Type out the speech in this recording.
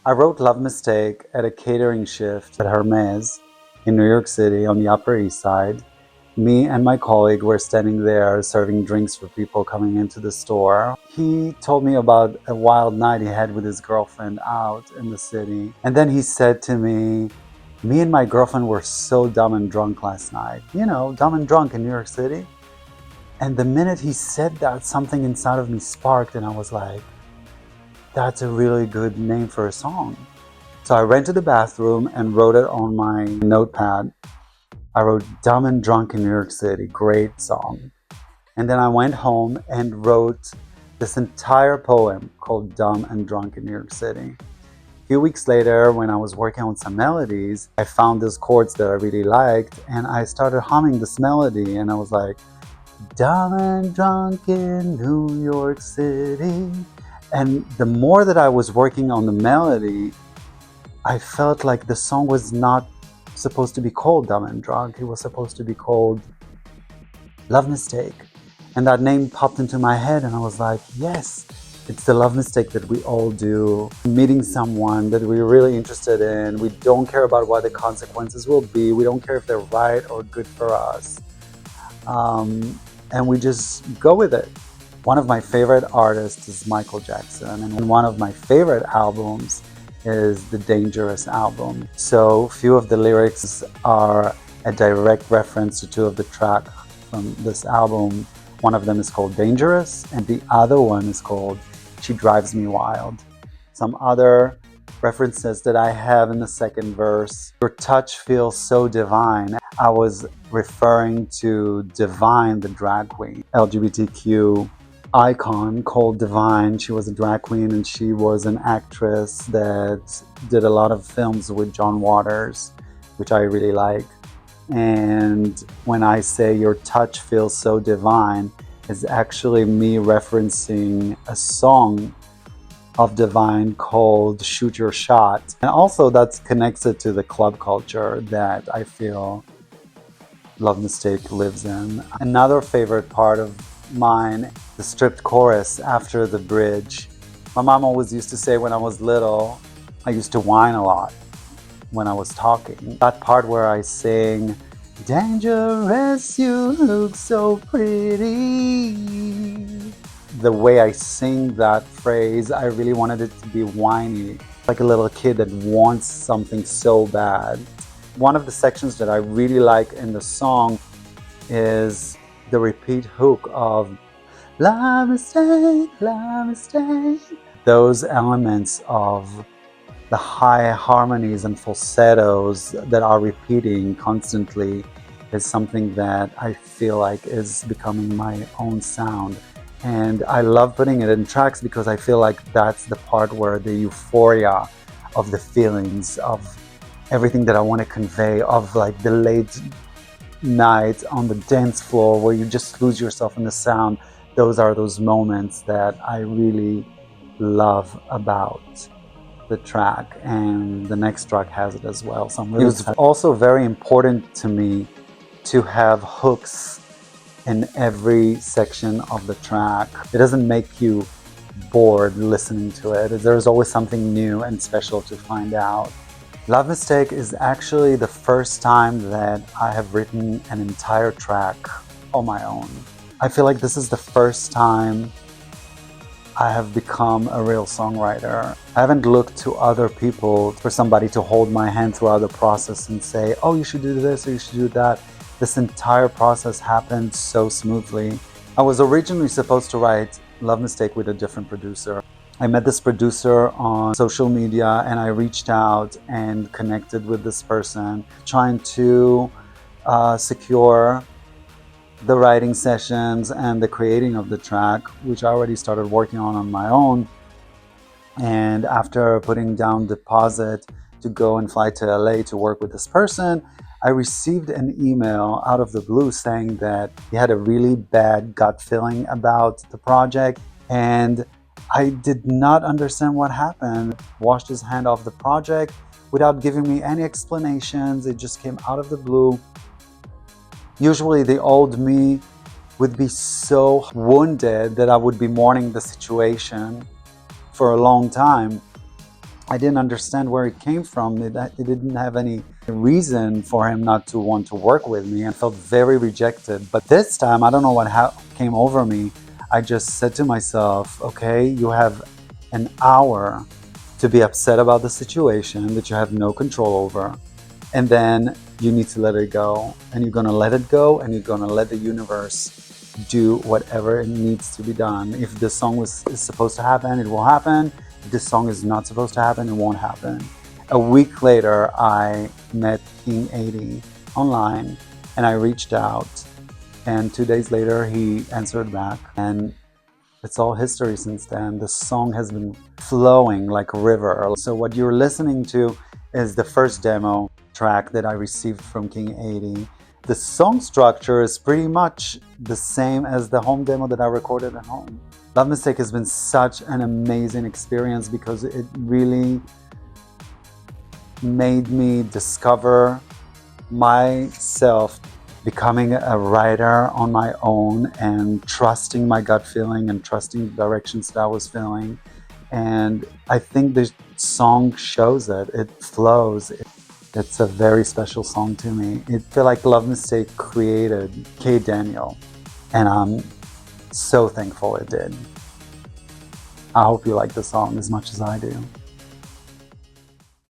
I wrote Love Mistake at a catering shift at Hermes in New York City on the Upper East Side. Me and my colleague were standing there serving drinks for people coming into the store. He told me about a wild night he had with his girlfriend out in the city. And then he said to me and my girlfriend were so dumb and drunk last night. You know, dumb and drunk in New York City. And the minute he said that, something inside of me sparked and I was like, that's a really good name for a song. So I ran to the bathroom and wrote it on my notepad. I wrote Dumb and Drunk in New York City, great song. And then I went home and wrote this entire poem called Dumb and Drunk in New York City. A few weeks later, when I was working on some melodies, I found these chords that I really liked and I started humming this melody and I was like, dumb and drunk in New York City. And the more that I was working on the melody, I felt like the song was not supposed to be called Dumb and Drunk. It was supposed to be called Love Mistake. And that name popped into my head and I was like, yes, it's the love mistake that we all do. Meeting someone that we're really interested in. We don't care about what the consequences will be. We don't care if they're right or good for us. And we just go with it. One of my favorite artists is Michael Jackson, and one of my favorite albums is the Dangerous album. So few of the lyrics are a direct reference to two of the tracks from this album. One of them is called Dangerous, and the other one is called She Drives Me Wild. Some other references that I have in the second verse. Your touch feels so divine. I was referring to Divine, the drag queen, LGBTQ icon called Divine. She was a drag queen and she was an actress that did a lot of films with John Waters, which I really like. And when I say your touch feels so divine, it's actually me referencing a song of Divine called Shoot Your Shot. And also that's connected to the club culture that I feel Love Mistake lives in. Another favorite part of mine, the stripped chorus after the bridge. My mom always used to say when I was little, I used to whine a lot when I was talking. That part where I sing, dangerous, you look so pretty. The way I sing that phrase, I really wanted it to be whiny, like a little kid that wants something so bad. One of the sections that I really like in the song is the repeat hook of love mistake, love mistake. Those elements of the high harmonies and falsettos that are repeating constantly is something that I feel like is becoming my own sound. And I love putting it in tracks because I feel like that's the part where the euphoria of the feelings, of everything that I want to convey, of like the late night on the dance floor where you just lose yourself in the sound. Those are those moments that I really love about the track, and the next track has it as well. So it was also very important to me to have hooks in every section of the track. It doesn't make you bored listening to it. There's always something new and special to find out. Love Mistake is actually the first time that I have written an entire track on my own. I feel like this is the first time I have become a real songwriter. I haven't looked to other people for somebody to hold my hand throughout the process and say, oh, you should do this or you should do that. This entire process happened so smoothly. I was originally supposed to write Love Mistake with a different producer. I met this producer on social media and I reached out and connected with this person, trying to secure the writing sessions and the creating of the track, which I already started working on my own. And after putting down deposit to go and fly to LA to work with this person, I received an email out of the blue saying that he had a really bad gut feeling about the project, and I did not understand what happened. Washed his hand off the project without giving me any explanations. It just came out of the blue. Usually the old me would be so wounded that I would be mourning the situation for a long time. I didn't understand where it came from. It didn't have any reason for him not to want to work with me. I felt very rejected. But this time, I don't know what came over me. I just said to myself, okay, you have an hour to be upset about the situation that you have no control over. And then you need to let it go. And you're going to let it go, and you're going to let the universe do whatever it needs to be done. If the song is supposed to happen, it will happen. If this song is not supposed to happen, it won't happen. A week later, I met King 80 online, and I reached out, and 2 days later he answered back, and it's all history since then. The song has been flowing like a river. So what you're listening to is the first demo track that I received from King 80. The song structure is pretty much the same as the home demo that I recorded at home. Love Mistake has been such an amazing experience because it really made me discover myself, becoming a writer on my own and trusting my gut feeling and trusting the directions that I was feeling. And I think the song shows it. It flows. It's a very special song to me. It feels like Love Mistake created Kate Daniel, and I'm so thankful it did. I hope you like the song as much as I do.